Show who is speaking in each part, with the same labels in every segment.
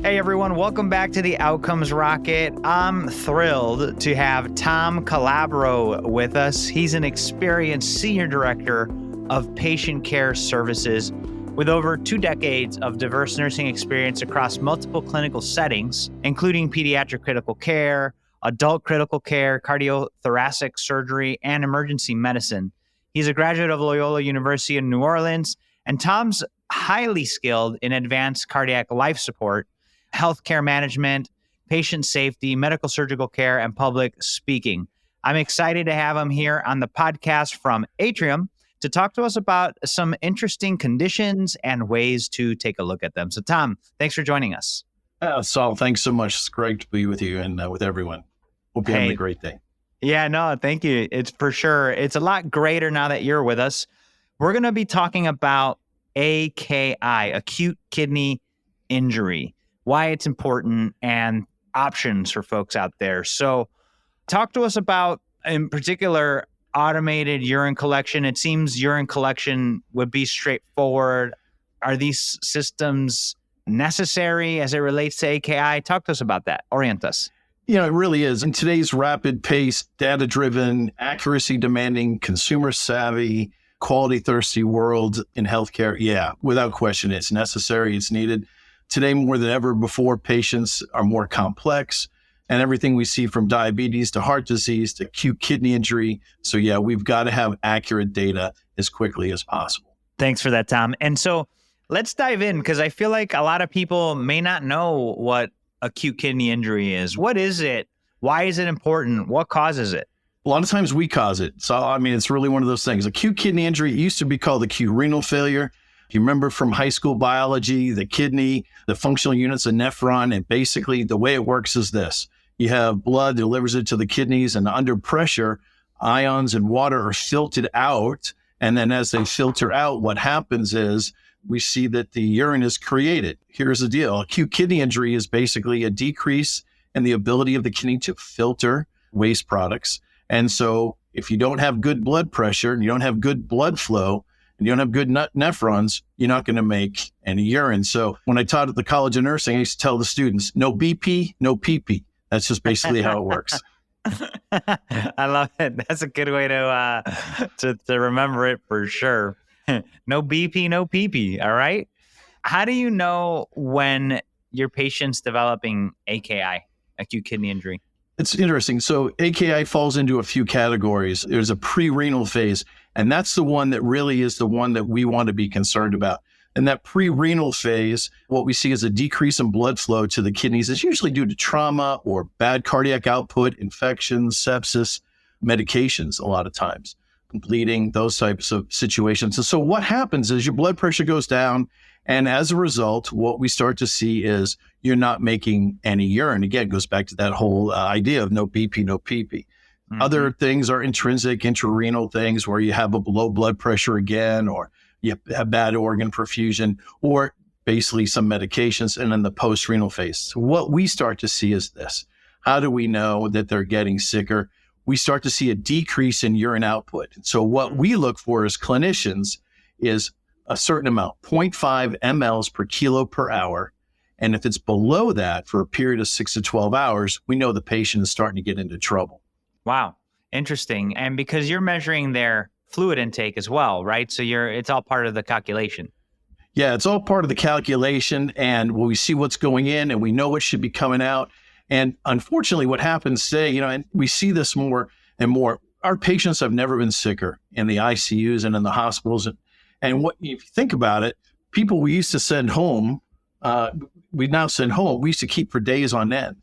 Speaker 1: Hey everyone, welcome back to the Outcomes Rocket. I'm thrilled to have Tom Calabro with us. He's an experienced senior director of patient care services with over 2 decades of diverse nursing experience across multiple clinical settings, including pediatric critical care, adult critical care, cardiothoracic surgery, and emergency medicine. He's a graduate of Loyola University in New Orleans, and Tom's highly skilled in advanced cardiac life support, healthcare management, patient safety, medical surgical care, and public speaking. I'm excited to have him here on the podcast from Atrium to talk to us about some interesting conditions and ways to take a look at them. So Tom, thanks for joining us.
Speaker 2: Saul, thanks so much. It's great to be with you and with everyone. Hope you're having a great day.
Speaker 1: Yeah, no, thank you. It's for sure. It's a lot greater now that you're with us. We're going to be talking about AKI, acute kidney injury, why it's important, and options for folks out there. So talk to us about, in particular, automated urine collection. It seems urine collection would be straightforward. Are these systems necessary as it relates to AKI? Talk to us about that. Orient us.
Speaker 2: You know, it really is. In today's rapid-paced, data-driven, accuracy-demanding, consumer-savvy, quality-thirsty world in healthcare, yeah, without question, it's necessary, it's needed. Today, more than ever before, patients are more complex, and everything we see from diabetes to heart disease to acute kidney injury. So yeah, we've got to have accurate data as quickly as possible.
Speaker 1: Thanks for that, Tom. And so let's dive in, because I feel like a lot of people may not know what acute kidney injury is. What is it? Why is it important? What causes it?
Speaker 2: A lot of times we cause it. So, I mean, it's really one of those things. Acute kidney injury used to be called acute renal failure. You remember from high school biology, the kidney, the functional units, a nephron, and basically the way it works is this. You have blood delivers it to the kidneys, and under pressure, ions and water are filtered out. And then as they filter out, what happens is we see that the urine is created. Here's the deal. Acute kidney injury is basically a decrease in the ability of the kidney to filter waste products. And so if you don't have good blood pressure and you don't have good blood flow, and you don't have good nephrons, you're not going to make any urine. So when I taught at the College of Nursing, I used to tell the students, no BP, no PP. That's just basically how it works.
Speaker 1: I love it. That's a good way to remember it for sure. No BP, no PP. All right. How do you know when your patient's developing AKI, acute kidney injury?
Speaker 2: It's interesting. So AKI falls into a few categories. There's a pre-renal phase, and that's the one that really is the one that we want to be concerned about. In that pre-renal phase, what we see is a decrease in blood flow to the kidneys. It's usually due to trauma or bad cardiac output, infections, sepsis, medications a lot of times, bleeding, those types of situations. And so what happens is your blood pressure goes down, and as a result, what we start to see is you're not making any urine. Again, it goes back to that whole idea of no BP, no PP. Mm-hmm. Other things are intrinsic, intrarenal things where you have a low blood pressure again, or you have bad organ perfusion, or basically some medications, and then the post-renal phase. So what we start to see is this. How do we know that they're getting sicker? We start to see a decrease in urine output. So what we look for as clinicians is a certain amount, 0.5 mLs per kilo per hour. And if it's below that for a period of 6 to 12 hours, we know the patient is starting to get into trouble.
Speaker 1: Wow. Interesting. And because you're measuring their fluid intake as well, right? So it's all part of the calculation.
Speaker 2: Yeah, it's all part of the calculation. And we see what's going in and we know what should be coming out. And unfortunately, what happens today, and we see this more and more, our patients have never been sicker in the ICUs and in the hospitals. And what, if you think about it, people we used to send home, we now send home, we used to keep for days on end.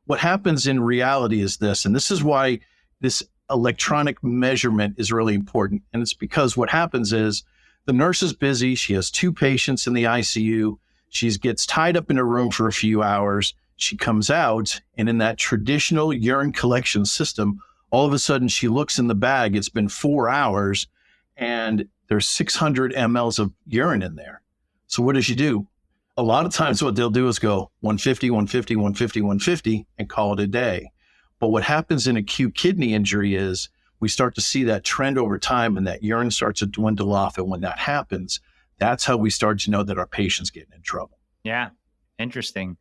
Speaker 2: What happens in reality is this, and this is why this electronic measurement is really important. And it's because what happens is the nurse is busy. She has 2 patients in the ICU. She gets tied up in a room for a few hours. She comes out, and in that traditional urine collection system, all of a sudden she looks in the bag. It's been 4 hours, and there's 600 mLs of urine in there. So what does she do? A lot of times what they'll do is go 150, 150, 150, 150, and call it a day. But what happens in acute kidney injury is we start to see that trend over time, and that urine starts to dwindle off. And when that happens, that's how we start to know that our patient's getting in trouble.
Speaker 1: Yeah, interesting.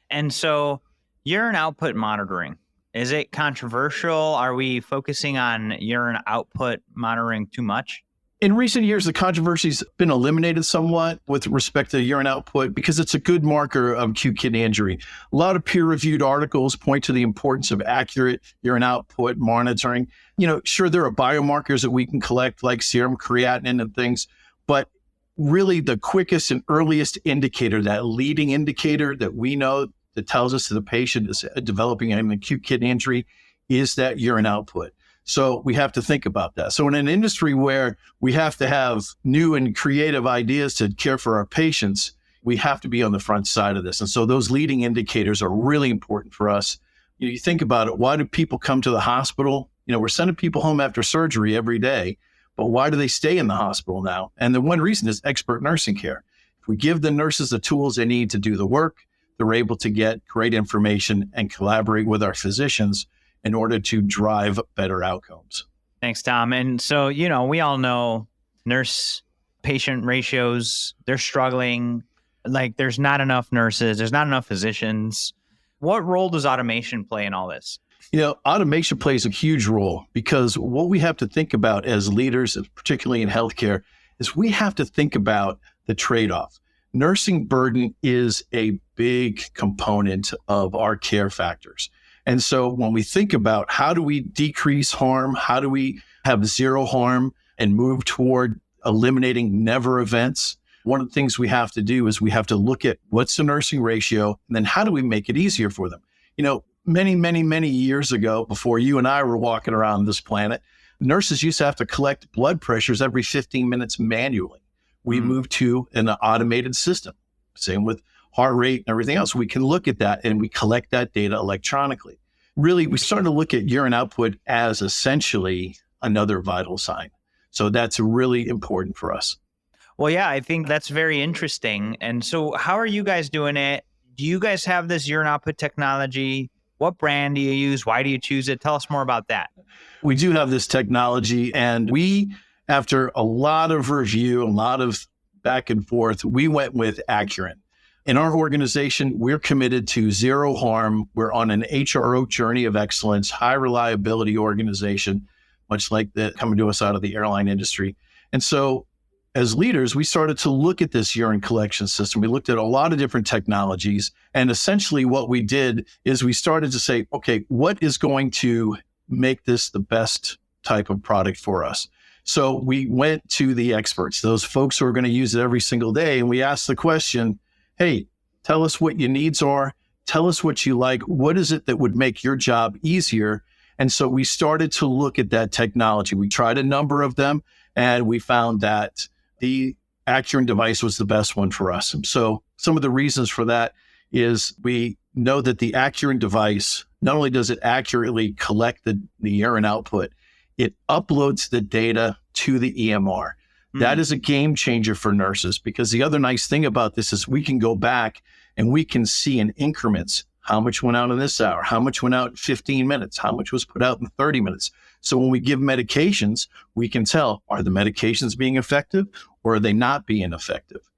Speaker 1: And so urine output monitoring, is it controversial? Are we focusing on urine output monitoring too much?
Speaker 2: In recent years, the controversy's been eliminated somewhat with respect to urine output because it's a good marker of acute kidney injury. A lot of peer-reviewed articles point to the importance of accurate urine output monitoring. Sure, there are biomarkers that we can collect like serum creatinine and things, but really the quickest and earliest indicator, that leading indicator that we know that tells us that the patient is developing an acute kidney injury, is that urine output. So we have to think about that. So in an industry where we have to have new and creative ideas to care for our patients, we have to be on the front side of this. And so those leading indicators are really important for us. You think about it, why do people come to the hospital? We're sending people home after surgery every day, but why do they stay in the hospital now? And the one reason is expert nursing care. If we give the nurses the tools they need to do the work, they're able to get great information and collaborate with our physicians in order to drive better outcomes.
Speaker 1: Thanks, Tom. And so, we all know nurse-patient ratios, they're struggling. Like, there's not enough nurses, there's not enough physicians. What role does automation play in all this?
Speaker 2: Automation plays a huge role because what we have to think about as leaders, particularly in healthcare, is we have to think about the trade-off. Nursing burden is a big component of our care factors. And so when we think about how do we decrease harm, how do we have zero harm and move toward eliminating never events, one of the things we have to do is we have to look at what's the nursing ratio, and then how do we make it easier for them? Many, many, many years ago, before you and I were walking around this planet, nurses used to have to collect blood pressures every 15 minutes manually. We moved to an automated system. Same with heart rate and everything else. We can look at that and we collect that data electronically. Really, we started to look at urine output as essentially another vital sign. So that's really important for us.
Speaker 1: Well, yeah, I think that's very interesting. And so how are you guys doing it? Do you guys have this urine output technology? What brand do you use? Why do you choose it? Tell us more about that.
Speaker 2: We do have this technology, and we, after a lot of review, a lot of back and forth, we went with Akron. In our organization, we're committed to zero harm. We're on an HRO journey of excellence, high reliability organization, much like that coming to us out of the airline industry. And so as leaders, we started to look at this urine collection system. We looked at a lot of different technologies. And essentially what we did is we started to say, okay, what is going to make this the best type of product for us? So we went to the experts, those folks who are going to use it every single day. And we asked the question, hey, tell us what your needs are. Tell us what you like. What is it that would make your job easier? And so we started to look at that technology. We tried a number of them, and we found that the Atrium device was the best one for us. So some of the reasons for that is we know that the Atrium device, not only does it accurately collect the urine output, it uploads the data to the EMR. That is a game changer for nurses, because the other nice thing about this is we can go back and we can see in increments how much went out in this hour, how much went out in 15 minutes, how much was put out in 30 minutes. So when we give medications, we can tell, are the medications being effective or are they not being effective?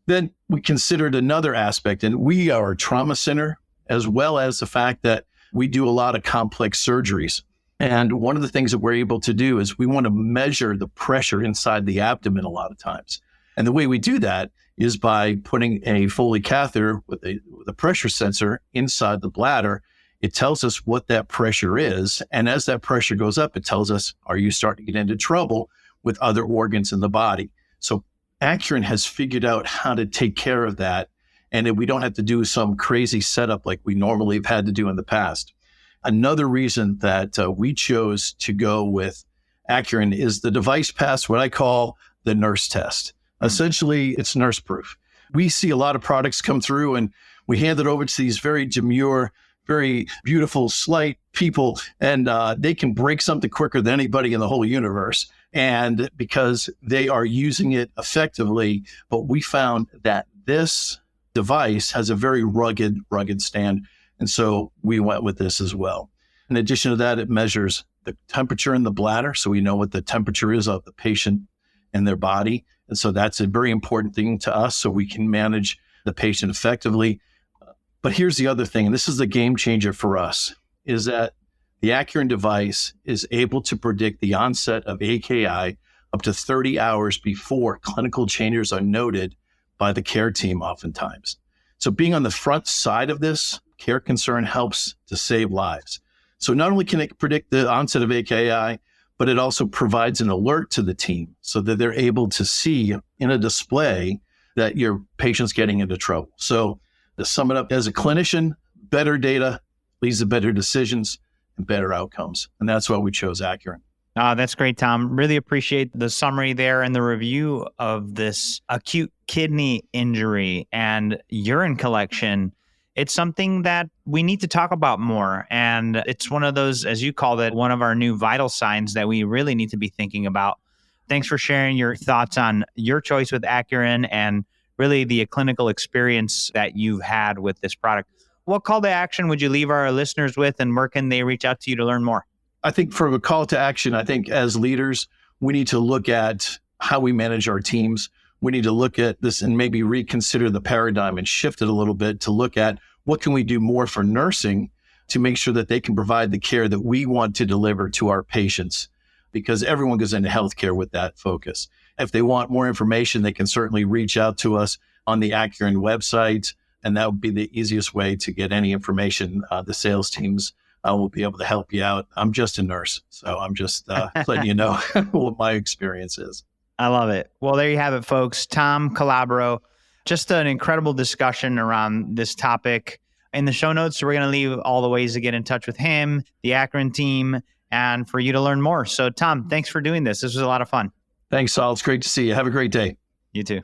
Speaker 2: Then we considered another aspect, and we are a trauma center, as well as the fact that we do a lot of complex surgeries. And one of the things that we're able to do is we want to measure the pressure inside the abdomen a lot of times. And the way we do that is by putting a Foley catheter with a pressure sensor inside the bladder. It tells us what that pressure is. And as that pressure goes up, it tells us, are you starting to get into trouble with other organs in the body? So Akron has figured out how to take care of that. And we don't have to do some crazy setup like we normally have had to do in the past. Another reason that we chose to go with Akron is the device passed what I call the nurse test. Essentially, it's nurse proof. We see a lot of products come through and we hand it over to these very demure, very beautiful, slight people, and they can break something quicker than anybody in the whole universe. And because they are using it effectively, but we found that this device has a very rugged stand. And so we went with this as well. In addition to that, it measures the temperature in the bladder. So we know what the temperature is of the patient and their body. And so that's a very important thing to us, so we can manage the patient effectively. But here's the other thing, and this is the game changer for us, is that the Akron device is able to predict the onset of AKI up to 30 hours before clinical changes are noted by the care team oftentimes. So being on the front side of this care concern helps to save lives. So not only can it predict the onset of AKI, but it also provides an alert to the team so that they're able to see in a display that your patient's getting into trouble. So to sum it up, as a clinician, better data leads to better decisions and better outcomes. And that's why we chose Akron.
Speaker 1: That's great, Tom. Really appreciate the summary there and the review of this acute kidney injury and urine collection. It's something that we need to talk about more. And it's one of those, as you called it, one of our new vital signs that we really need to be thinking about. Thanks for sharing your thoughts on your choice with Akron and really the clinical experience that you've had with this product. What call to action would you leave our listeners with, and where can they reach out to you to learn more?
Speaker 2: I think for a call to action, I think as leaders, we need to look at how we manage our teams. We need to look at this and maybe reconsider the paradigm and shift it a little bit to look at what can we do more for nursing to make sure that they can provide the care that we want to deliver to our patients, because everyone goes into healthcare with that focus. If they want more information, they can certainly reach out to us on the Akron website, and that would be the easiest way to get any information. The sales teams will be able to help you out. I'm just a nurse, so I'm just letting you know what my experience is.
Speaker 1: I love it. Well, there you have it, folks. Tom Calabro, just an incredible discussion around this topic. In the show notes, we're going to leave all the ways to get in touch with him, the Akron team, and for you to learn more. So, Tom, thanks for doing this. This was a lot of fun.
Speaker 2: Thanks, Saul. It's great to see you. Have a great day.
Speaker 1: You too.